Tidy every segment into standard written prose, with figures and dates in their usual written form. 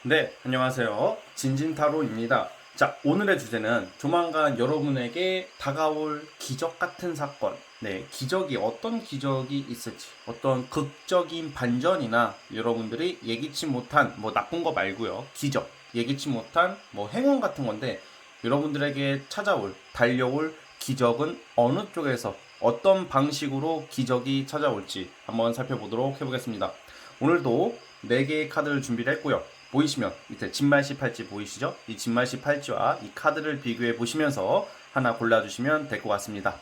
네, 안녕하세요. 진진타로입니다. 자, 오늘의 주제는 조만간 여러분에게 다가올 기적 같은 사건. 네, 기적이 어떤 기적이 있을지, 어떤 극적인 반전이나 여러분들이 예기치 못한, 뭐 나쁜 거 말고요. 기적, 예기치 못한 뭐 행운 같은 건데 여러분들에게 찾아올, 달려올 기적은 어느 쪽에서 어떤 방식으로 기적이 찾아올지 한번 살펴보도록 해보겠습니다. 오늘도 4개의 카드를 준비를 했고요. 보이시면 밑에 진말시 팔찌 보이시죠? 이 진말시 팔찌와 이 카드를 비교해 보시면서 하나 골라주시면 될 것 같습니다.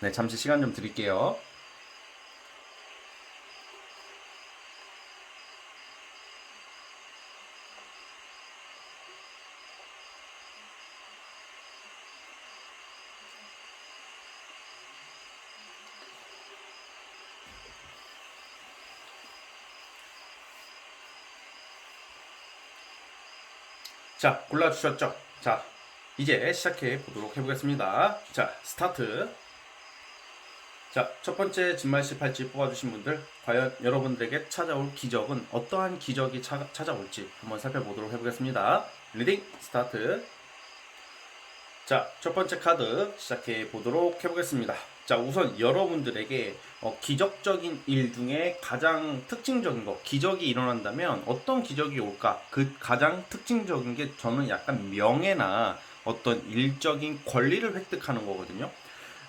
네, 잠시 시간 좀 드릴게요. 자, 골라주셨죠? 자, 이제 시작해 보도록 해보겠습니다. 자, 스타트. 자, 첫 번째 진말시 팔찌 뽑아주신 분들, 과연 여러분들에게 찾아올 기적은 어떠한 기적이 찾아올지 한번 살펴보도록 해보겠습니다. 리딩 스타트. 자, 첫 번째 카드 시작해 보도록 해보겠습니다. 자, 우선 여러분들에게 기적적인 일 중에 가장 특징적인 거, 기적이 일어난다면 어떤 기적이 올까? 그 가장 특징적인 게 저는 약간 명예나 어떤 일적인 권리를 획득하는 거거든요.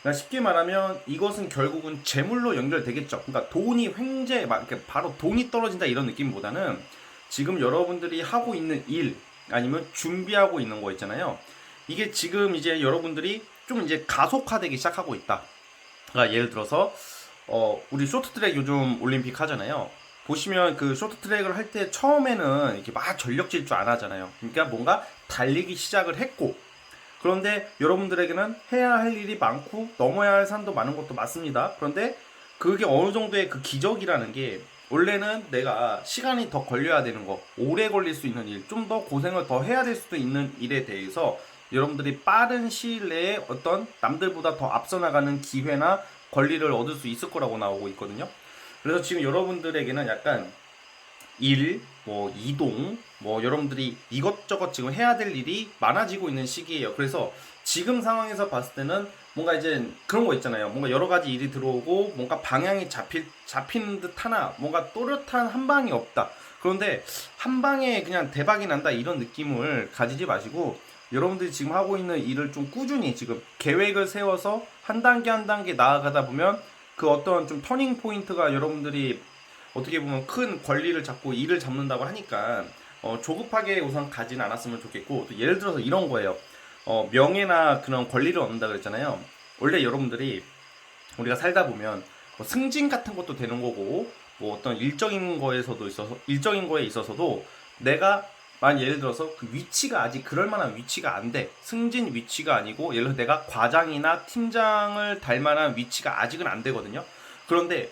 그러니까 쉽게 말하면 이것은 결국은 재물로 연결되겠죠. 그러니까 돈이 횡재, 막 이렇게 바로 돈이 떨어진다 이런 느낌보다는 지금 여러분들이 하고 있는 일 아니면 준비하고 있는 거 있잖아요. 이게 지금 이제 여러분들이 좀 이제 가속화되기 시작하고 있다. 그러니까 예를 들어서 우리 쇼트트랙 요즘 올림픽 하잖아요. 보시면 그 쇼트트랙을 할 때 처음에는 이렇게 막 전력 질주 안 하잖아요. 그러니까 뭔가 달리기 시작을 했고, 그런데 여러분들에게는 해야 할 일이 많고 넘어야 할 산도 많은 것도 맞습니다. 그런데 그게 어느 정도의 그 기적이라는 게, 원래는 내가 시간이 더 걸려야 되는 거, 오래 걸릴 수 있는 일, 좀 더 고생을 더 해야 될 수도 있는 일에 대해서 여러분들이 빠른 시일 내에 어떤 남들보다 더 앞서 나가는 기회나 권리를 얻을 수 있을 거라고 나오고 있거든요. 그래서 지금 여러분들에게는 약간 일, 뭐 이동, 뭐 여러분들이 이것저것 지금 해야 될 일이 많아지고 있는 시기예요. 그래서 지금 상황에서 봤을 때는 뭔가 이제 그런 거 있잖아요. 뭔가 여러 가지 일이 들어오고 뭔가 방향이 잡히는 듯 하나 뭔가 또렷한 한 방이 없다. 그런데 한 방에 그냥 대박이 난다 이런 느낌을 가지지 마시고, 여러분들이 지금 하고 있는 일을 좀 꾸준히 지금 계획을 세워서 한 단계 한 단계 나아가다 보면 그 어떤 좀 터닝 포인트가 여러분들이 어떻게 보면 큰 권리를 잡고 일을 잡는다고 하니까 조급하게 우선 가진 않았으면 좋겠고, 또 예를 들어서 이런 거예요. 명예나 그런 권리를 얻는다 그랬잖아요. 원래 여러분들이 우리가 살다 보면 뭐 승진 같은 것도 되는 거고, 뭐 어떤 일적인 거에 있어서도 내가 예를 들어서 그 위치가 아직 그럴 만한 위치가 안 돼. 승진 위치가 아니고 예를 들어서 내가 과장이나 팀장을 달 만한 위치가 아직은 안 되거든요. 그런데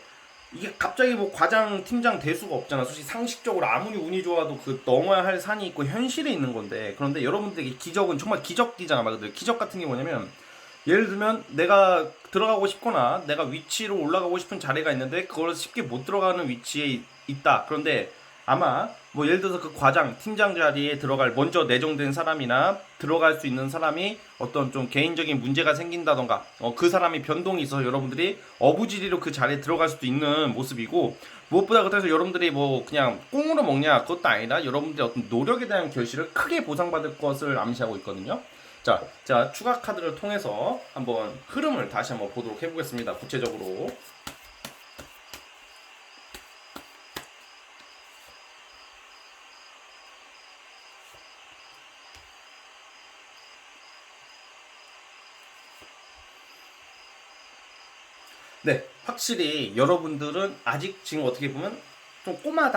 이게 갑자기 뭐 과장 팀장 될 수가 없잖아. 솔직히 상식적으로 아무리 운이 좋아도 그 넘어야 할 산이 있고 현실에 있는 건데, 그런데 여러분들에게 기적은 정말 기적이잖아 말 그대로. 기적 같은 게 뭐냐면, 예를 들면 내가 들어가고 싶거나 내가 위치로 올라가고 싶은 자리가 있는데 그걸 쉽게 못 들어가는 위치에 있다. 그런데 아마 뭐 예를 들어서 그 과장, 팀장 자리에 들어갈 먼저 내정된 사람이나 들어갈 수 있는 사람이 어떤 좀 개인적인 문제가 생긴다던가 그 사람이 변동이 있어서 여러분들이 어부지리로 그 자리에 들어갈 수도 있는 모습이고, 무엇보다 그래서 여러분들이 뭐 그냥 꽁으로 먹냐 그것도 아니라 여러분들의 어떤 노력에 대한 결실을 크게 보상받을 것을 암시하고 있거든요. 자, 추가 카드를 통해서 한번 흐름을 다시 한번 보도록 해보겠습니다. 구체적으로. 네, 확실히 여러분들은 아직 지금 어떻게 보면 좀 꼬마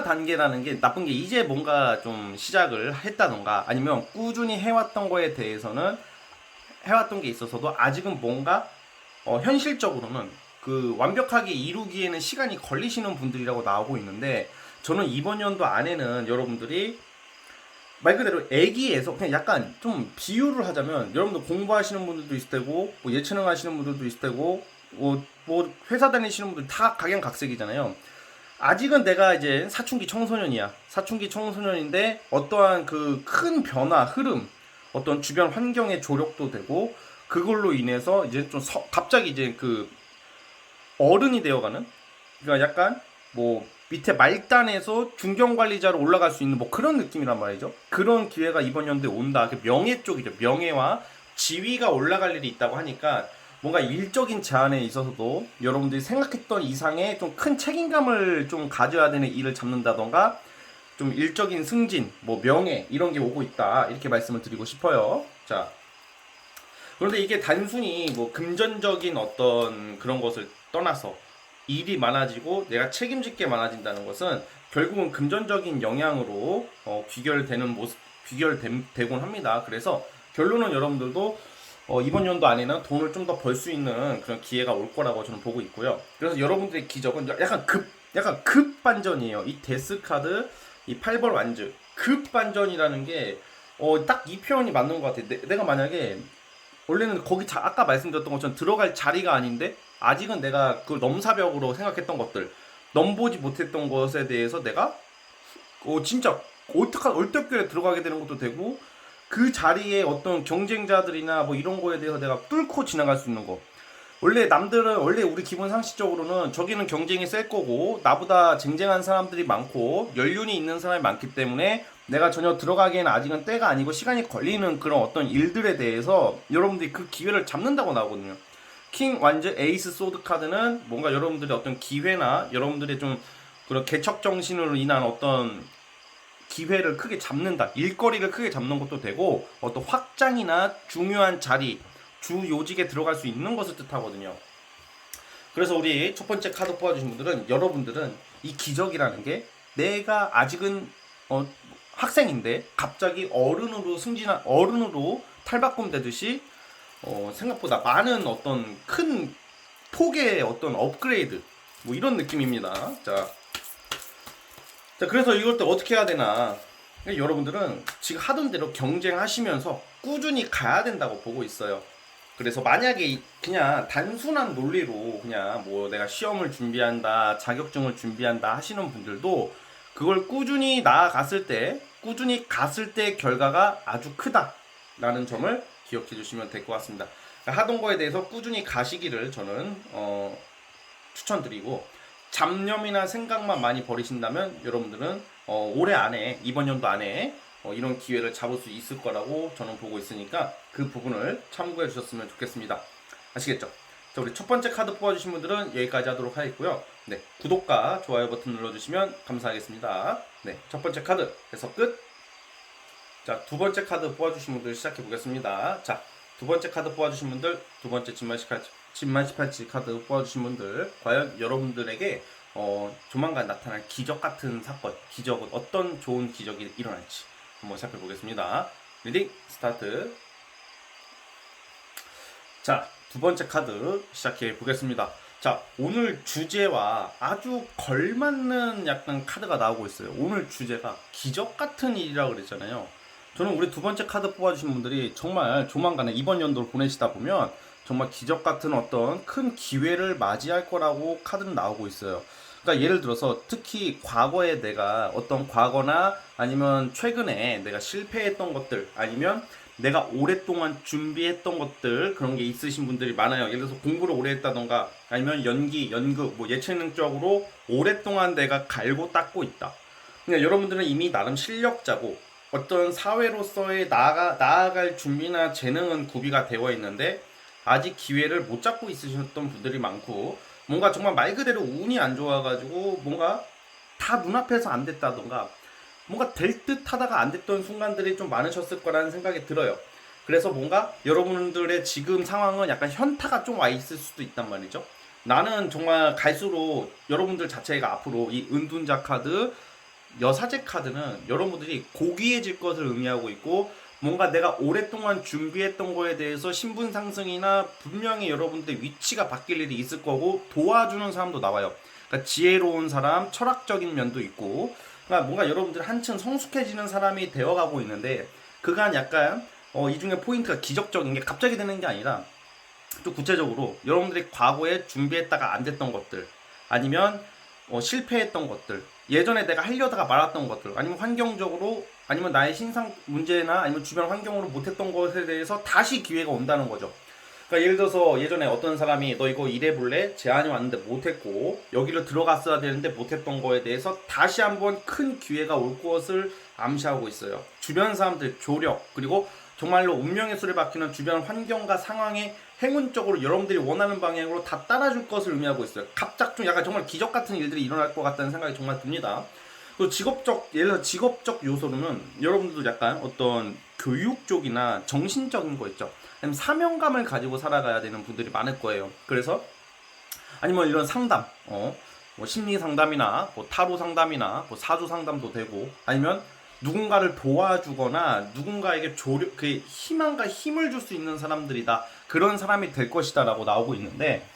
단계라는 게 나쁜 게, 이제 뭔가 좀 시작을 했다던가 아니면 꾸준히 해왔던 거에 대해서는 해왔던 게 있어서도 아직은 뭔가 현실적으로는 그 완벽하게 이루기에는 시간이 걸리시는 분들이라고 나오고 있는데, 저는 이번 연도 안에는 여러분들이 말 그대로 애기에서 그냥 약간 좀 비유를 하자면, 여러분들 공부하시는 분들도 있을 테고 뭐 예체능 하시는 분들도 있을 테고 뭐 회사 다니시는 분들 다 각양각색이잖아요. 아직은 내가 이제 사춘기 청소년이야. 사춘기 청소년인데 어떠한 그 큰 변화, 흐름, 어떤 주변 환경의 조력도 되고 그걸로 인해서 이제 좀 갑자기 이제 그 어른이 되어가는, 그러니까 약간 뭐 밑에 말단에서 중견관리자로 올라갈 수 있는 뭐 그런 느낌이란 말이죠. 그런 기회가 이번 연도에 온다. 그 명예 쪽이죠. 명예와 지위가 올라갈 일이 있다고 하니까 뭔가 일적인 제한에 있어서도 여러분들이 생각했던 이상의 좀 큰 책임감을 좀 가져야 되는 일을 잡는다던가 좀 일적인 승진, 뭐 명예 이런 게 오고 있다. 이렇게 말씀을 드리고 싶어요. 자, 그런데 이게 단순히 뭐 금전적인 어떤 그런 것을 떠나서 일이 많아지고 내가 책임질 게 많아진다는 것은 결국은 금전적인 영향으로 귀결되는 모습, 귀결되곤 합니다. 그래서 결론은 여러분들도 이번 연도 안에는 돈을 좀 더 벌 수 있는 그런 기회가 올 거라고 저는 보고 있고요. 그래서 여러분들의 기적은 약간 급 반전이에요. 이 데스 카드, 이 8번 완즈 급 반전이라는 게 딱 이 표현이 맞는 것 같아. 내가 만약에 원래는 거기 아까 말씀드렸던 것처럼 들어갈 자리가 아닌데 아직은 내가 그 넘사벽으로 생각했던 것들, 넘보지 못했던 것에 대해서 내가 진짜 얼떨결에 들어가게 되는 것도 되고, 그 자리에 어떤 경쟁자들이나 뭐 이런 거에 대해서 내가 뚫고 지나갈 수 있는 거. 원래 우리 기본 상식적으로는 저기는 경쟁이 셀 거고 나보다 쟁쟁한 사람들이 많고 연륜이 있는 사람이 많기 때문에 내가 전혀 들어가기에는 아직은 때가 아니고 시간이 걸리는 그런 어떤 일들에 대해서 여러분들이 그 기회를 잡는다고 나오거든요. 킹 완즈 에이스 소드 카드는 뭔가 여러분들의 어떤 기회나 여러분들의 좀 그런 개척 정신으로 인한 어떤 기회를 크게 잡는다, 일거리를 크게 잡는 것도 되고 어떤 확장이나 중요한 자리, 주 요직에 들어갈 수 있는 것을 뜻하거든요. 그래서 우리 첫 번째 카드 뽑아주신 분들은, 여러분들은 이 기적이라는 게 내가 아직은 학생인데 갑자기 어른으로 탈바꿈되듯이 생각보다 많은 어떤 큰 폭의 어떤 업그레이드, 뭐 이런 느낌입니다. 자, 그래서 이걸 또 어떻게 해야 되나? 여러분들은 지금 하던 대로 경쟁하시면서 꾸준히 가야 된다고 보고 있어요. 그래서 만약에 그냥 단순한 논리로 그냥 뭐 내가 시험을 준비한다, 자격증을 준비한다 하시는 분들도 그걸 꾸준히 꾸준히 갔을 때 결과가 아주 크다라는 점을 기억해 주시면 될 것 같습니다. 그러니까 하던 거에 대해서 꾸준히 가시기를 저는 추천드리고, 잡념이나 생각만 많이 버리신다면 여러분들은 올해 안에, 이번 연도 안에 이런 기회를 잡을 수 있을 거라고 저는 보고 있으니까 그 부분을 참고해 주셨으면 좋겠습니다. 아시겠죠? 자, 우리 첫 번째 카드 뽑아주신 분들은 여기까지 하도록 하겠고요. 네, 구독과 좋아요 버튼 눌러주시면 감사하겠습니다. 네, 첫 번째 카드 해서 끝. 자, 두 번째 카드 뽑아주신 분들 시작해 보겠습니다. 자, 두 번째 카드 뽑아주신 분들, 두 번째 진만18치 카드 뽑아주신 분들, 과연 여러분들에게 조만간 나타날 기적 같은 사건, 기적은 어떤 좋은 기적이 일어날지 한번 살펴보겠습니다. 리딩 스타트. 자, 두 번째 카드 시작해 보겠습니다. 자, 오늘 주제와 아주 걸맞는 약간 카드가 나오고 있어요. 오늘 주제가 기적 같은 일이라고 그랬잖아요. 저는 우리 두 번째 카드 뽑아주신 분들이 정말 조만간에 이번 연도를 보내시다 보면 정말 기적 같은 어떤 큰 기회를 맞이할 거라고 카드는 나오고 있어요. 그러니까 예를 들어서 특히 과거에 내가 어떤 과거나 아니면 최근에 내가 실패했던 것들, 아니면 내가 오랫동안 준비했던 것들, 그런 게 있으신 분들이 많아요. 예를 들어서 공부를 오래 했다던가 아니면 연극, 뭐 예체능 쪽으로 오랫동안 내가 갈고 닦고 있다. 그러니까 여러분들은 이미 나름 실력자고 어떤 사회로서의 나아갈 준비나 재능은 구비가 되어 있는데 아직 기회를 못 잡고 있으셨던 분들이 많고, 뭔가 정말 말 그대로 운이 안 좋아가지고 뭔가 다 눈앞에서 안 됐다던가 뭔가 될 듯 하다가 안 됐던 순간들이 좀 많으셨을 거라는 생각이 들어요. 그래서 뭔가 여러분들의 지금 상황은 약간 현타가 좀 와 있을 수도 있단 말이죠. 나는 정말 갈수록 여러분들 자체가 앞으로 이 은둔자 카드, 여사제 카드는 여러분들이 고귀해질 것을 의미하고 있고, 뭔가 내가 오랫동안 준비했던 거에 대해서 신분 상승이나 분명히 여러분들의 위치가 바뀔 일이 있을 거고 도와주는 사람도 나와요. 그러니까 지혜로운 사람, 철학적인 면도 있고, 그러니까 뭔가 여러분들 한층 성숙해지는 사람이 되어가고 있는데, 그간 약간 이 중에 포인트가 기적적인 게 갑자기 되는 게 아니라 또 구체적으로 여러분들이 과거에 준비했다가 안 됐던 것들, 아니면 실패했던 것들, 예전에 내가 하려다가 말았던 것들, 아니면 환경적으로, 아니면 나의 신상 문제나 아니면 주변 환경으로 못했던 것에 대해서 다시 기회가 온다는 거죠. 그러니까 예를 들어서 예전에 어떤 사람이 너 이거 일해볼래? 제안이 왔는데 못했고 여기를 들어갔어야 되는데 못했던 거에 대해서 다시 한번 큰 기회가 올 것을 암시하고 있어요. 주변 사람들 조력, 그리고 정말로 운명의 수를 바뀌는 주변 환경과 상황에 행운적으로 여러분들이 원하는 방향으로 다 따라줄 것을 의미하고 있어요. 갑작좀 약간 정말 기적 같은 일들이 일어날 것 같다는 생각이 정말 듭니다. 또 직업적, 예를 들어 직업적 요소로는 여러분들도 약간 어떤 교육 쪽이나 정신적인 거 있죠. 아니면 사명감을 가지고 살아가야 되는 분들이 많을 거예요. 그래서 아니면 이런 상담, 뭐 심리 상담이나 뭐 타로 상담이나 뭐 사주 상담도 되고, 아니면 누군가를 도와주거나 누군가에게 그 희망과 힘을 줄 수 있는 사람들이다. 그런 사람이 될 것이다라고 나오고 있는데,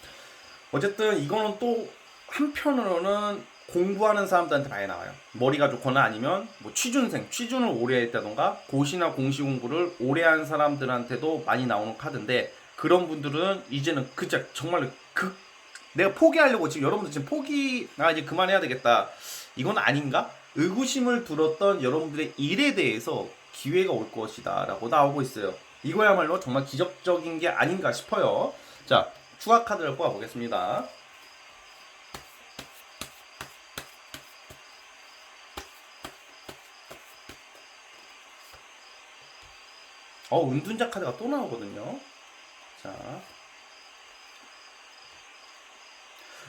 어쨌든 이거는 또 한편으로는 공부하는 사람들한테 많이 나와요. 머리가 좋거나 아니면 뭐 취준을 오래 했다던가 고시나 공시 공부를 오래 한 사람들한테도 많이 나오는 카드인데, 그런 분들은 이제는 그저 정말 내가 포기하려고 지금 여러분들 지금 이제 그만해야 되겠다, 이건 아닌가? 의구심을 들었던 여러분들의 일에 대해서 기회가 올 것이다 라고 나오고 있어요. 이거야말로 정말 기적적인 게 아닌가 싶어요. 자, 추가 카드를 뽑아보겠습니다. 은둔자 카드가 또 나오거든요. 자,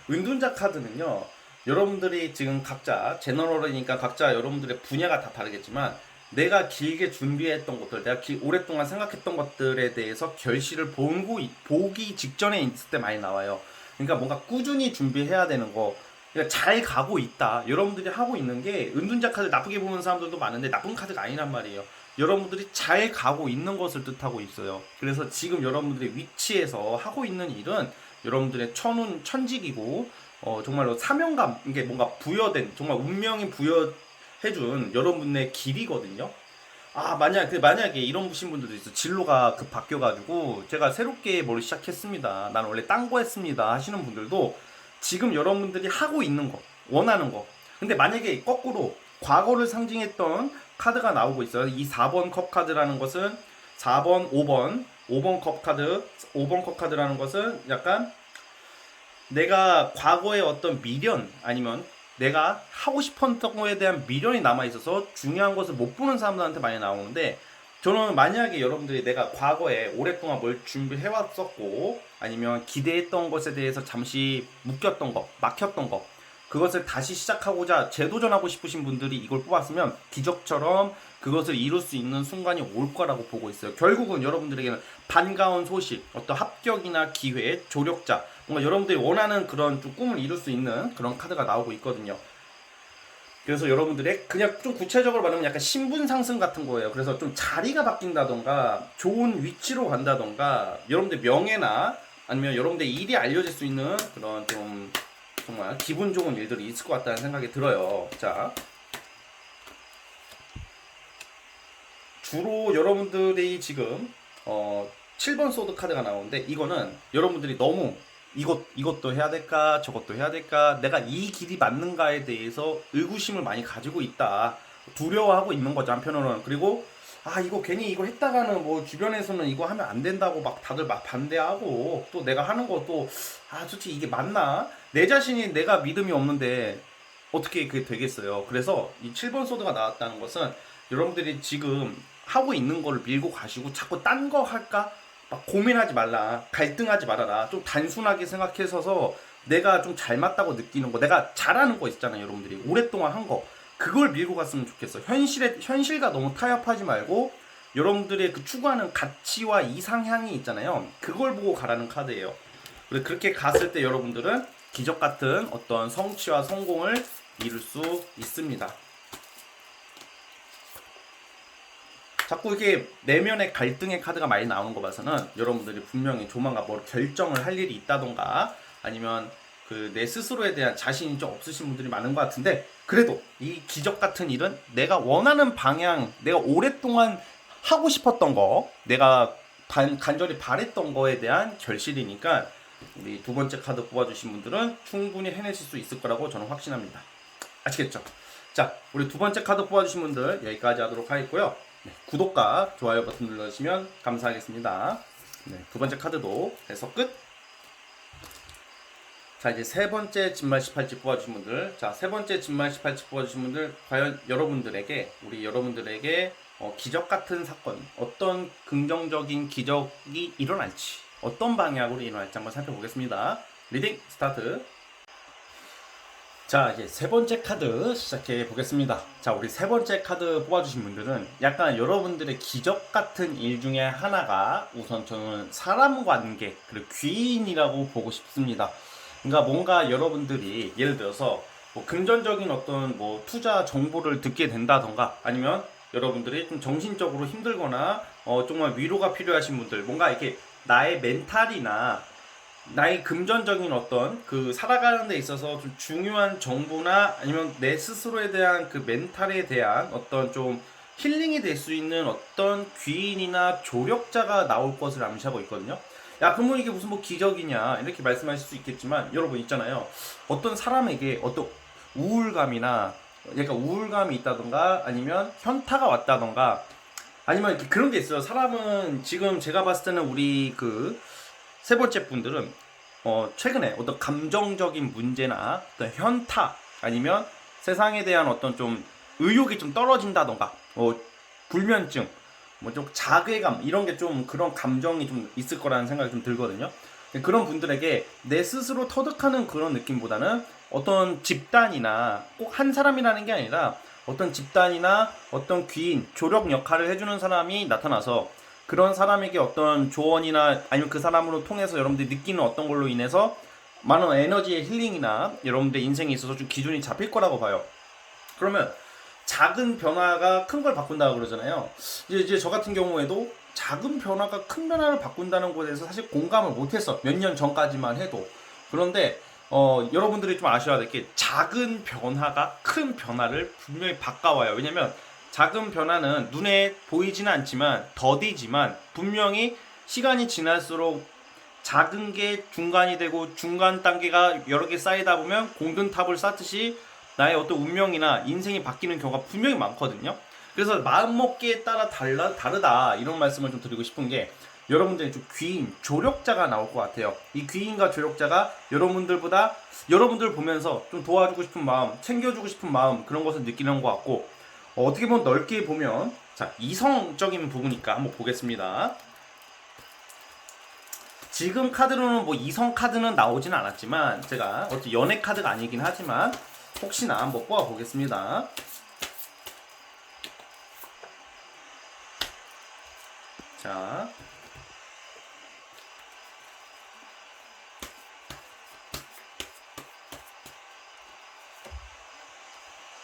은둔자 카드는요, 여러분들이 지금 각자 제너럴이니까 각자 여러분들의 분야가 다 다르겠지만, 내가 길게 준비했던 것들, 내가 오랫동안 생각했던 것들에 대해서 결실을 보기 직전에 있을 때 많이 나와요. 그러니까 뭔가 꾸준히 준비해야 되는 거, 그러니까 잘 가고 있다. 여러분들이 하고 있는 게, 은둔자 카드 나쁘게 보는 사람들도 많은데 나쁜 카드가 아니란 말이에요. 여러분들이 잘 가고 있는 것을 뜻하고 있어요. 그래서 지금 여러분들의 위치에서 하고 있는 일은 여러분들의 천직이고, 정말로 사명감, 이게 뭔가 부여된, 정말 운명이 부여해준 여러분의 길이거든요. 만약에 이런 분들도 있어. 진로가 바뀌어가지고 제가 새롭게 뭘 시작했습니다, 난 원래 딴 거 했습니다 하시는 분들도 지금 여러분들이 하고 있는 거, 원하는 거. 근데 만약에 거꾸로 과거를 상징했던 카드가 나오고 있어요. 이 4번 컵 카드라는 것은 4번, 5번 컵 카드, 5번 컵 카드라는 것은 약간 내가 과거의 어떤 미련, 아니면 내가 하고 싶었던 거에 대한 미련이 남아있어서 중요한 것을 못 보는 사람들한테 많이 나오는데, 저는 만약에 여러분들이 내가 과거에 오랫동안 뭘 준비해왔었고, 아니면 기대했던 것에 대해서 잠시 묶였던 거, 막혔던 거, 그것을 다시 시작하고자 재도전하고 싶으신 분들이 이걸 뽑았으면 기적처럼 그것을 이룰 수 있는 순간이 올 거라고 보고 있어요. 결국은 여러분들에게는 반가운 소식, 어떤 합격이나 기회, 조력자, 뭔가 여러분들이 원하는 그런 좀 꿈을 이룰 수 있는 그런 카드가 나오고 있거든요. 그래서 여러분들의 그냥 좀 구체적으로 말하면 약간 신분 상승 같은 거예요. 그래서 좀 자리가 바뀐다던가 좋은 위치로 간다던가, 여러분들 명예나 아니면 여러분들 일이 알려질 수 있는 그런 좀 정말 기분 좋은 일들이 있을 것 같다는 생각이 들어요. 자, 주로 여러분들이 지금 7번 소드 카드가 나오는데, 이거는 여러분들이 너무 이것도 해야 될까 저것도 해야 될까, 내가 이 길이 맞는가에 대해서 의구심을 많이 가지고 있다, 두려워하고 있는 거죠, 한편으로는. 그리고 이거 괜히 이거 했다가는 뭐 주변에서는 이거 하면 안 된다고 막 다들 막 반대하고, 또 내가 하는 것도 솔직히 이게 맞나, 내 자신이 내가 믿음이 없는데 어떻게 그게 되겠어요. 그래서 이 7번 소드가 나왔다는 것은 여러분들이 지금 하고 있는 거를 밀고 가시고 자꾸 딴 거 할까 막 고민하지 말라, 갈등하지 말아라. 좀 단순하게 생각해서 내가 좀 잘 맞다고 느끼는 거, 내가 잘하는 거 있잖아요, 여러분들이 오랫동안 한 거, 그걸 밀고 갔으면 좋겠어. 현실과 너무 타협하지 말고 여러분들의 그 추구하는 가치와 이상향이 있잖아요, 그걸 보고 가라는 카드예요. 그렇게 갔을 때 여러분들은 기적 같은 어떤 성취와 성공을 이룰 수 있습니다. 자꾸 이게 내면의 갈등의 카드가 많이 나오는 거 봐서는 여러분들이 분명히 조만간 뭐 결정을 할 일이 있다던가, 아니면 내 스스로에 대한 자신이 좀 없으신 분들이 많은 것 같은데, 그래도 이 기적 같은 일은 내가 원하는 방향, 내가 오랫동안 하고 싶었던 거, 내가 간절히 바랬던 거에 대한 결실이니까 우리 두 번째 카드 뽑아주신 분들은 충분히 해내실 수 있을 거라고 저는 확신합니다. 아시겠죠? 자, 우리 두 번째 카드 뽑아주신 분들 여기까지 하도록 하겠고요. 네, 구독과 좋아요 버튼 눌러주시면 감사하겠습니다. 네, 두 번째 카드도 해서 끝. 자, 이제 세 번째 진말 18지 뽑아주신 분들, 자, 세 번째 진말 18지 뽑아주신 분들, 과연 여러분들에게, 우리 여러분들에게 기적 같은 사건, 어떤 긍정적인 기적이 일어날지, 어떤 방향으로 일어날지 한번 살펴보겠습니다. 리딩 스타트. 자, 이제 세 번째 카드 시작해 보겠습니다. 자, 우리 세 번째 카드 뽑아주신 분들은 약간 여러분들의 기적 같은 일 중에 하나가 우선 저는 사람 관계, 그리고 귀인이라고 보고 싶습니다. 그러니까 뭔가 여러분들이 예를 들어서 뭐 금전적인 어떤 뭐 투자 정보를 듣게 된다던가 아니면 여러분들이 좀 정신적으로 힘들거나 정말 위로가 필요하신 분들, 뭔가 이렇게 나의 멘탈이나 나의 금전적인 어떤 그 살아가는 데 있어서 좀 중요한 정보나 아니면 내 스스로에 대한 그 멘탈에 대한 어떤 좀 힐링이 될 수 있는 어떤 귀인이나 조력자가 나올 것을 암시하고 있거든요. 야, 그러면 이게 무슨 뭐 기적이냐 이렇게 말씀하실 수 있겠지만, 여러분 있잖아요, 어떤 사람에게 어떤 우울감이나 약간 우울감이 있다던가 아니면 현타가 왔다던가 아니면 이렇게 그런 게 있어요. 사람은 지금 제가 봤을 때는 우리 그 세 번째 분들은 최근에 어떤 감정적인 문제나 어떤 현타 아니면 세상에 대한 어떤 좀 의욕이 좀 떨어진다던가 불면증, 뭐 좀 자괴감 이런 게 좀 그런 감정이 좀 있을 거라는 생각이 좀 들거든요. 그런 분들에게 내 스스로 터득하는 그런 느낌보다는 어떤 집단이나 꼭 한 사람이라는 게 아니라 어떤 집단이나 어떤 귀인, 조력 역할을 해주는 사람이 나타나서 그런 사람에게 어떤 조언이나 아니면 그 사람으로 통해서 여러분들이 느끼는 어떤 걸로 인해서 많은 에너지의 힐링이나 여러분들 인생에 있어서 좀 기준이 잡힐 거라고 봐요. 그러면 작은 변화가 큰 걸 바꾼다고 그러잖아요. 이제 저 같은 경우에도 작은 변화가 큰 변화를 바꾼다는 것에 대해서 사실 공감을 못했어. 몇 년 전까지만 해도. 그런데 여러분들이 좀 아셔야 될 게 작은 변화가 큰 변화를 분명히 바꿔와요. 왜냐면 작은 변화는 눈에 보이지는 않지만 더디지만 분명히 시간이 지날수록 작은 게 중간이 되고 중간 단계가 여러 개 쌓이다 보면 공든탑을 쌓듯이 나의 어떤 운명이나 인생이 바뀌는 경우가 분명히 많거든요. 그래서 마음먹기에 따라 다르다 이런 말씀을 좀 드리고 싶은 게, 여러분들이 좀 귀인, 조력자가 나올 것 같아요. 이 귀인과 조력자가 여러분들 보면서 좀 도와주고 싶은 마음, 챙겨주고 싶은 마음, 그런 것을 느끼는 것 같고, 어떻게 보면 넓게 보면, 자, 이성적인 부분이니까 한번 보겠습니다. 지금 카드로는 뭐 이성 카드는 나오진 않았지만 제가 어차피 연애 카드가 아니긴 하지만 혹시나 한번 뽑아 보겠습니다. 자,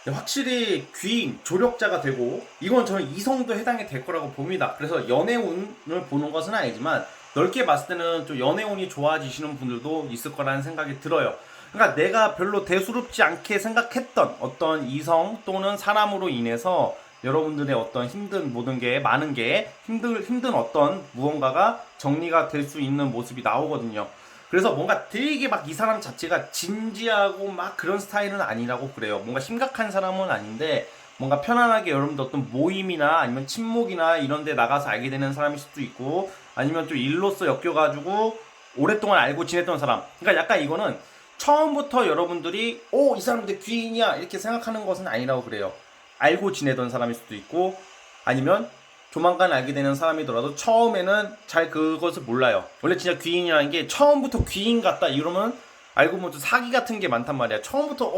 확실히 귀인, 조력자가 되고, 이건 저는 이성도 해당이 될 거라고 봅니다. 그래서 연애운을 보는 것은 아니지만 넓게 봤을 때는 좀 연애운이 좋아지시는 분들도 있을 거라는 생각이 들어요. 그러니까 내가 별로 대수롭지 않게 생각했던 어떤 이성 또는 사람으로 인해서 여러분들의 어떤 힘든 모든 게, 많은 게 힘든 어떤 무언가가 정리가 될 수 있는 모습이 나오거든요. 그래서 뭔가 되게 막 이 사람 자체가 진지하고 막 그런 스타일은 아니라고 그래요. 뭔가 심각한 사람은 아닌데 뭔가 편안하게 여러분들 어떤 모임이나 아니면 친목이나 이런 데 나가서 알게 되는 사람일 수도 있고, 아니면 좀 일로서 엮여가지고 오랫동안 알고 지냈던 사람. 그러니까 약간 이거는 처음부터 여러분들이 이 사람들 귀인이야 이렇게 생각하는 것은 아니라고 그래요. 알고 지내던 사람일 수도 있고, 아니면 조만간 알게 되는 사람이더라도 처음에는 잘 그것을 몰라요. 원래 진짜 귀인이라는 게 처음부터 귀인 같다 이러면 알고 보면 사기 같은 게 많단 말이야. 처음부터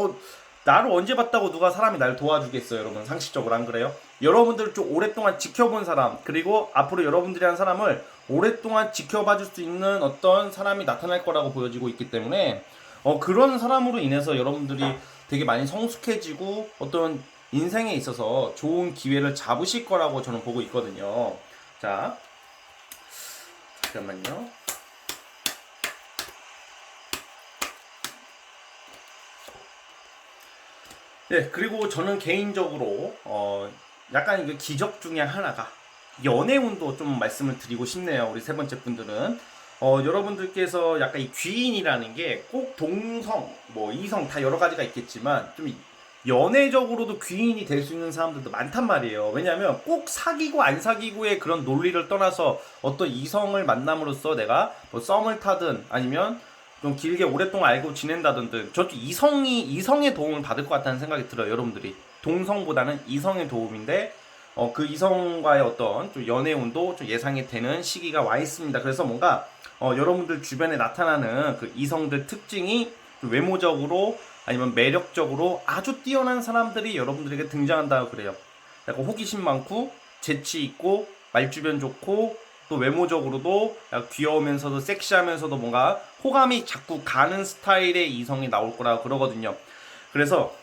나를 언제 봤다고 누가 사람이 나를 도와주겠어요, 여러분. 상식적으로 안 그래요? 여러분들을 좀 오랫동안 지켜본 사람, 그리고 앞으로 여러분들이 한 사람을 오랫동안 지켜봐줄 수 있는 어떤 사람이 나타날 거라고 보여지고 있기 때문에 그런 사람으로 인해서 여러분들이 되게 많이 성숙해지고 어떤 인생에 있어서 좋은 기회를 잡으실 거라고 저는 보고 있거든요. 자, 잠깐만요. 네, 그리고 저는 개인적으로 약간 이게 기적 중에 하나가 연애운도 좀 말씀을 드리고 싶네요. 우리 세 번째 분들은 여러분들께서 약간 이 귀인이라는 게 꼭 동성, 뭐 이성 다 여러 가지가 있겠지만 좀 연애적으로도 귀인이 될 수 있는 사람들도 많단 말이에요. 왜냐하면 꼭 사귀고 안 사귀고의 그런 논리를 떠나서 어떤 이성을 만남으로써 내가 뭐 썸을 타든 아니면 좀 길게 오랫동안 알고 지낸다든지 저도 이성의 도움을 받을 것 같다는 생각이 들어요. 여러분들이 동성보다는 이성의 도움인데 그 이성과의 어떤 좀 연애운도 좀 예상이 되는 시기가 와 있습니다. 그래서 뭔가 여러분들 주변에 나타나는 그 이성들 특징이 외모적으로 아니면 매력적으로 아주 뛰어난 사람들이 여러분들에게 등장한다고 그래요. 약간 호기심 많고 재치 있고 말주변 좋고 또 외모적으로도 약간 귀여우면서도 섹시하면서도 뭔가 호감이 자꾸 가는 스타일의 이성이 나올 거라고 그러거든요. 그래서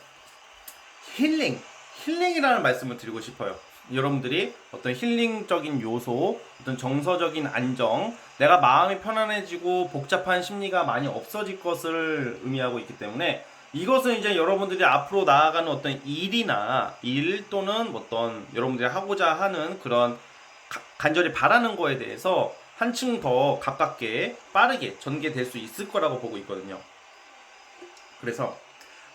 힐링이라는 말씀을 드리고 싶어요. 여러분들이 어떤 힐링적인 요소, 어떤 정서적인 안정, 내가 마음이 편안해지고 복잡한 심리가 많이 없어질 것을 의미하고 있기 때문에 이것은 이제 여러분들이 앞으로 나아가는 어떤 일 또는 어떤 여러분들이 하고자 하는 그런 간절히 바라는 거에 대해서 한층 더 가깝게 빠르게 전개될 수 있을 거라고 보고 있거든요. 그래서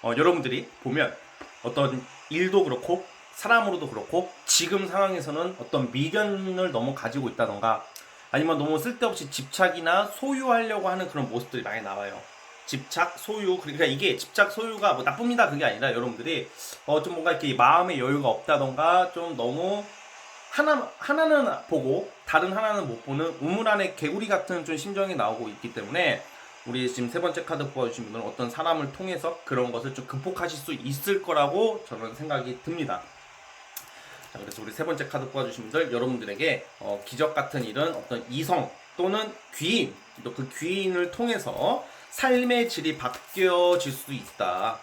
여러분들이 보면 어떤 일도 그렇고 사람으로도 그렇고 지금 상황에서는 어떤 미련을 너무 가지고 있다던가 아니면 너무 쓸데없이 집착이나 소유하려고 하는 그런 모습들이 많이 나와요. 집착, 소유, 그러니까 이게 집착, 소유가 뭐 나쁩니다 그게 아니라 여러분들이 좀 뭔가 이렇게 마음의 여유가 없다던가 좀 너무 하나는 보고 다른 하나는 못 보는 우물 안에 개구리 같은 좀 심정이 나오고 있기 때문에 우리 지금 세 번째 카드 뽑아주신 분들은 어떤 사람을 통해서 그런 것을 좀 극복하실 수 있을 거라고 저는 생각이 듭니다. 자, 그래서 우리 세 번째 카드 뽑아주신 분들 여러분들에게 기적 같은 일은 어떤 이성 또는 귀인 또 그 귀인을 통해서 삶의 질이 바뀌어질 수도 있다.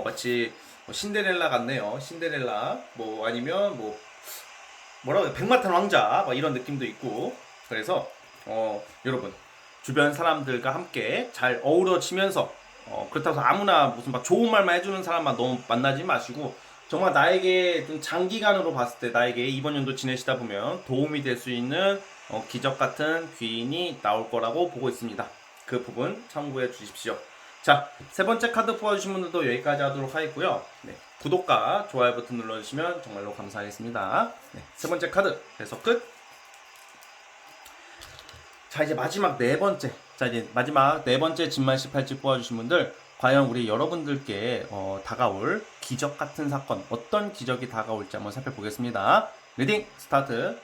마치 신데렐라 같네요. 신데렐라 뭐 아니면 뭐 뭐라고 해요? 백마탄 왕자 뭐 이런 느낌도 있고 그래서 여러분 주변 사람들과 함께 잘 어우러지면서 그렇다고 해서 아무나 무슨 막 좋은 말만 해주는 사람만 너무 만나지 마시고 정말 나에게 좀 장기간으로 봤을 때 나에게 이번 연도 지내시다 보면 도움이 될 수 있는 기적 같은 귀인이 나올 거라고 보고 있습니다. 그 부분 참고해 주십시오. 자, 세 번째 카드 뽑아주신 분들도 여기까지 하도록 하겠고요. 네, 구독과 좋아요 버튼 눌러주시면 정말로 감사하겠습니다. 네, 세 번째 카드 해석 끝. 자, 이제 마지막 네 번째. 자, 이제 마지막 네 번째 진말씨 팔찌 뽑아주신 분들 과연 우리 여러분들께 다가올 기적 같은 사건 어떤 기적이 다가올지 한번 살펴보겠습니다. 리딩 스타트.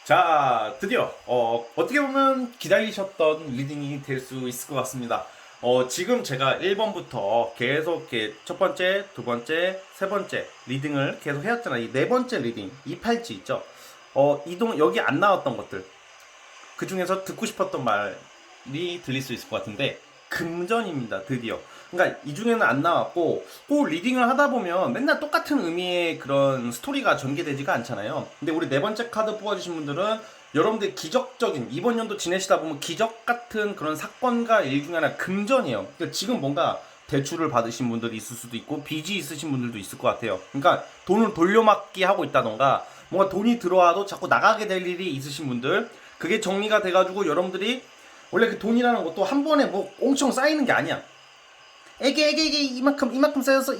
자, 드디어 어떻게 보면 기다리셨던 리딩이 될 수 있을 것 같습니다. 지금 제가 1번부터 계속 이렇게 첫 번째, 두 번째, 세 번째 리딩을 계속 해왔잖아요. 이 네 번째 리딩, 이 팔찌 있죠. 여기 안 나왔던 것들 그 중에서 듣고 싶었던 말이 들릴 수 있을 것 같은데 금전입니다. 드디어. 그러니까 이 중에는 안 나왔고 꼭 리딩을 하다 보면 맨날 똑같은 의미의 그런 스토리가 전개되지가 않잖아요. 근데 우리 네 번째 카드 뽑아주신 분들은 여러분들 기적적인 이번 연도 지내시다 보면 기적 같은 그런 사건과 일 중에 하나 금전이에요. 그러니까 지금 뭔가 대출을 받으신 분들이 있을 수도 있고 빚이 있으신 분들도 있을 것 같아요. 그러니까 돈을 돌려막기 하고 있다던가 뭔가 돈이 들어와도 자꾸 나가게 될 일이 있으신 분들 그게 정리가 돼가지고 여러분들이 원래 그 돈이라는 것도 한 번에 뭐 엄청 쌓이는 게 아니야. 에게 이만큼 쌓였어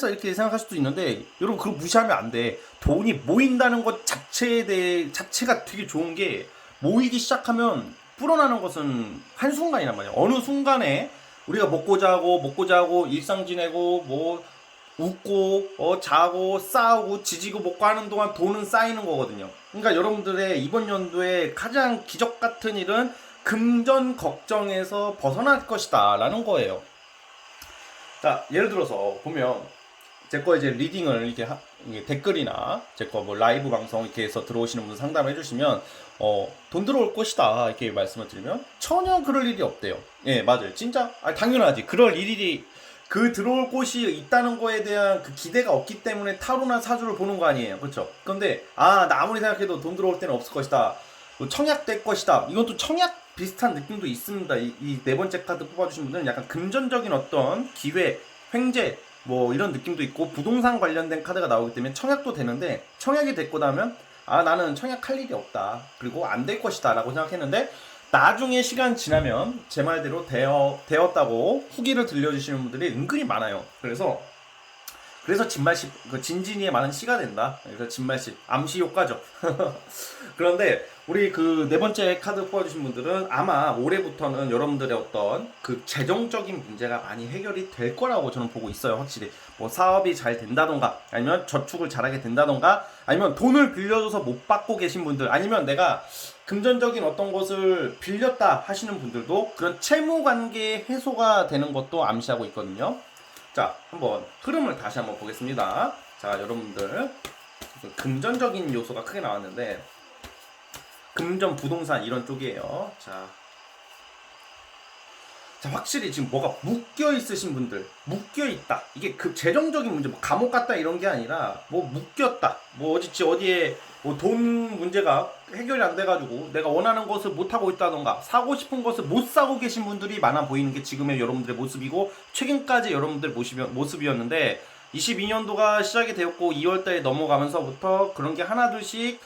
이렇게 생각할 수도 있는데 여러분 그거 무시하면 안 돼. 돈이 모인다는 것 자체가 되게 좋은 게 모이기 시작하면 불어나는 것은 한순간이란 말이야. 어느 순간에 우리가 먹고 자고 일상 지내고 뭐 웃고 자고 싸우고 지지고 먹고 하는 동안 돈은 쌓이는 거거든요. 그러니까 여러분들의 이번 연도에 가장 기적 같은 일은 금전 걱정에서 벗어날 것이다 라는 거예요. 자, 예를 들어서 보면 제 거 이제 리딩을 이렇게 댓글이나 제 거 뭐 라이브 방송 이렇게 해서 들어오시는 분들 상담해 주시면 돈 들어올 것이다 이렇게 말씀을 드리면 전혀 그럴 일이 없대요. 예, 맞아요. 진짜 당연하지. 그럴 일이 그 들어올 곳이 있다는 거에 대한 그 기대가 없기 때문에 타로나 사주를 보는 거 아니에요. 그렇죠? 근데 나 아무리 생각해도 돈 들어올 때는 없을 것이다. 청약될 것이다. 이건 또 청약 비슷한 느낌도 있습니다. 이 네 번째 카드 뽑아주신 분들은 약간 금전적인 어떤 기회, 횡재 뭐 이런 느낌도 있고 부동산 관련된 카드가 나오기 때문에 청약도 되는데 청약이 됐고 나면 나는 청약할 일이 없다. 그리고 안 될 것이다 라고 생각했는데 나중에 시간 지나면 제 말대로 되었다고 후기를 들려주시는 분들이 은근히 많아요. 그래서 진말씨, 진진이의 많은 씨가 된다. 그래서 진말씨, 암시 효과죠. 그런데 우리 그 네 번째 카드 뽑아주신 분들은 아마 올해부터는 여러분들의 어떤 그 재정적인 문제가 많이 해결이 될 거라고 저는 보고 있어요. 확실히 뭐 사업이 잘 된다던가, 아니면 저축을 잘하게 된다던가, 아니면 돈을 빌려줘서 못 받고 계신 분들, 아니면 내가 금전적인 어떤 것을 빌렸다 하시는 분들도 그런 채무 관계 해소가 되는 것도 암시하고 있거든요. 자, 한번 흐름을 다시 한번 보겠습니다. 자, 여러분들 금전적인 요소가 크게 나왔는데, 금전, 부동산 이런 쪽이에요. 자, 확실히 지금 뭐가 묶여 있으신 분들, 묶여 있다. 이게 그 재정적인 문제, 뭐 감옥 갔다 이런 게 아니라 뭐 묶였다. 뭐 어디에 뭐 돈 문제가 해결이 안 돼가지고 내가 원하는 것을 못 하고 있다던가, 사고 싶은 것을 못 사고 계신 분들이 많아 보이는 게 지금의 여러분들의 모습이고, 최근까지 여러분들 모습이었는데 22년도가 시작이 되었고 2월달에 넘어가면서부터 그런 게 하나둘씩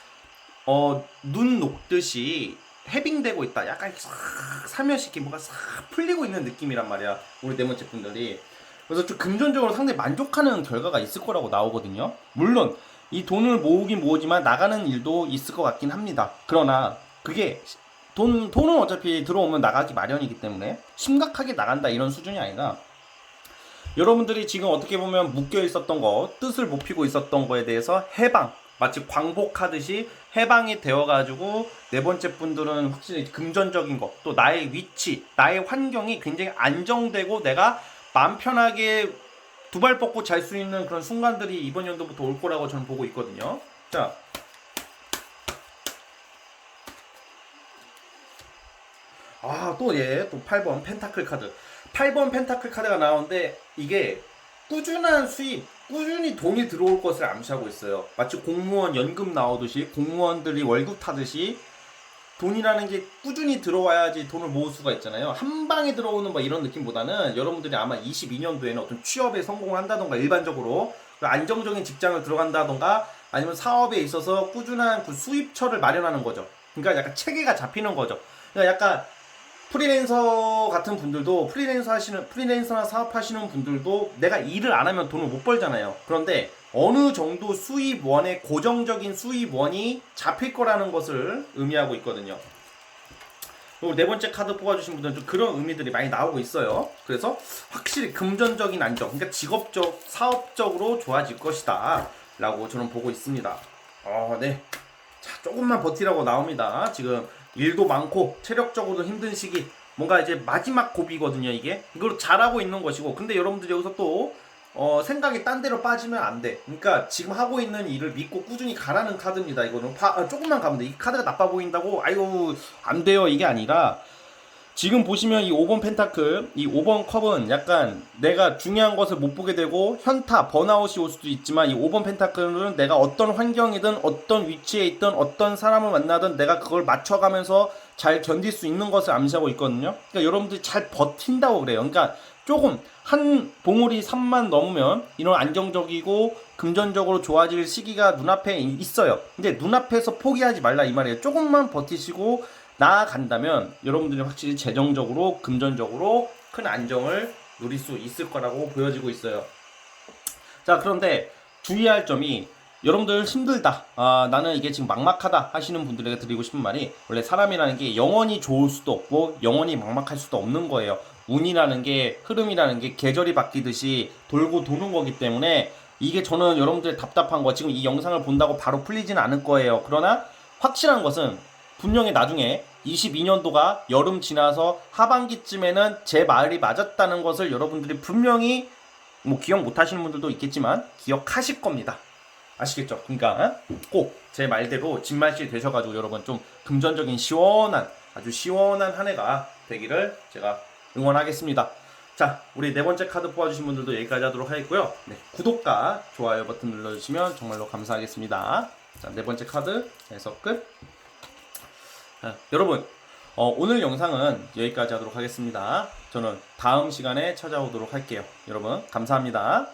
눈 녹듯이 해빙되고 있다. 약간 싹 사면식이 뭔가 싹 풀리고 있는 느낌이란 말이야, 우리 네 번째 분들이. 그래서 좀 금전적으로 상당히 만족하는 결과가 있을 거라고 나오거든요. 물론 이 돈을 모으긴 모으지만 나가는 일도 있을 것 같긴 합니다. 그러나 그게 돈은 어차피 들어오면 나가기 마련이기 때문에 심각하게 나간다 이런 수준이 아니라, 여러분들이 지금 어떻게 보면 묶여 있었던 거, 뜻을 못 피고 있었던 거에 대해서 해방, 마치 광복하듯이 해방이 되어가지고 네 번째 분들은 확실히 금전적인 것, 또 나의 위치, 나의 환경이 굉장히 안정되고 내가 마음 편하게 두 발 뻗고 잘 수 있는 그런 순간들이 이번 연도부터 올 거라고 저는 보고 있거든요. 자, 또 8번 펜타클 카드. 8번 펜타클 카드가 나오는데, 이게 꾸준한 수입, 꾸준히 돈이 들어올 것을 암시하고 있어요. 마치 공무원 연금 나오듯이, 공무원들이 월급 타듯이 돈이라는 게 꾸준히 들어와야지 돈을 모을 수가 있잖아요. 한 방에 들어오는 뭐 이런 느낌보다는 여러분들이 아마 22년도에는 어떤 취업에 성공을 한다던가, 일반적으로 안정적인 직장을 들어간다던가, 아니면 사업에 있어서 꾸준한 그 수입처를 마련하는 거죠. 그러니까 약간 체계가 잡히는 거죠. 그러니까 약간 프리랜서 같은 분들도, 프리랜서나 사업하시는 분들도 내가 일을 안 하면 돈을 못 벌잖아요. 그런데 어느 정도 수입원의 고정적인 수입원이 잡힐 거라는 것을 의미하고 있거든요. 그리고 네 번째 카드 뽑아주신 분들은 좀 그런 의미들이 많이 나오고 있어요. 그래서 확실히 금전적인 안정, 그러니까 직업적, 사업적으로 좋아질 것이다 라고 저는 보고 있습니다. 네. 자, 조금만 버티라고 나옵니다. 지금 일도 많고 체력적으로도 힘든 시기, 뭔가 이제 마지막 고비거든요. 이걸 잘하고 있는 것이고, 근데 여러분들 여기서 또 생각이 딴 데로 빠지면 안 돼. 그러니까 지금 하고 있는 일을 믿고 꾸준히 가라는 카드입니다. 이거는 조금만 가면 돼. 이 카드가 나빠 보인다고 아이고 안 돼요, 이게 아니라, 지금 보시면 이 5번 펜타클, 이 5번 컵은 약간 내가 중요한 것을 못 보게 되고 현타, 번아웃이 올 수도 있지만, 이 5번 펜타클은 내가 어떤 환경이든 어떤 위치에 있든 어떤 사람을 만나든 내가 그걸 맞춰가면서 잘 견딜 수 있는 것을 암시하고 있거든요. 그러니까 여러분들이 잘 버틴다고 그래요. 그러니까 조금 한 봉우리 3만 넘으면 이런 안정적이고 금전적으로 좋아질 시기가 눈앞에 있어요. 근데 눈앞에서 포기하지 말라 이 말이에요. 조금만 버티시고 나아간다면 여러분들이 확실히 재정적으로, 금전적으로 큰 안정을 누릴 수 있을 거라고 보여지고 있어요. 자, 그런데 주의할 점이, 여러분들 힘들다, 나는 이게 지금 막막하다 하시는 분들에게 드리고 싶은 말이, 원래 사람이라는 게 영원히 좋을 수도 없고 영원히 막막할 수도 없는 거예요. 운이라는 게, 흐름이라는 게 계절이 바뀌듯이 돌고 도는 거기 때문에, 이게 저는 여러분들의 답답한 거, 지금 이 영상을 본다고 바로 풀리지는 않을 거예요. 그러나 확실한 것은, 분명히 나중에 22년도가 여름 지나서 하반기쯤에는 제 말이 맞았다는 것을 여러분들이 분명히 뭐 기억 못 하시는 분들도 있겠지만 기억하실 겁니다. 아시겠죠? 그러니까 꼭 제 말대로 진말씨 되셔가지고 여러분 좀 금전적인 시원한, 아주 시원한 한 해가 되기를 제가 응원하겠습니다. 자, 우리 네 번째 카드 뽑아주신 분들도 여기까지 하도록 하겠고요. 네, 구독과 좋아요 버튼 눌러주시면 정말로 감사하겠습니다. 자, 네 번째 카드에서 끝. 여러분, 오늘 영상은 여기까지 하도록 하겠습니다. 저는 다음 시간에 찾아오도록 할게요. 여러분, 감사합니다.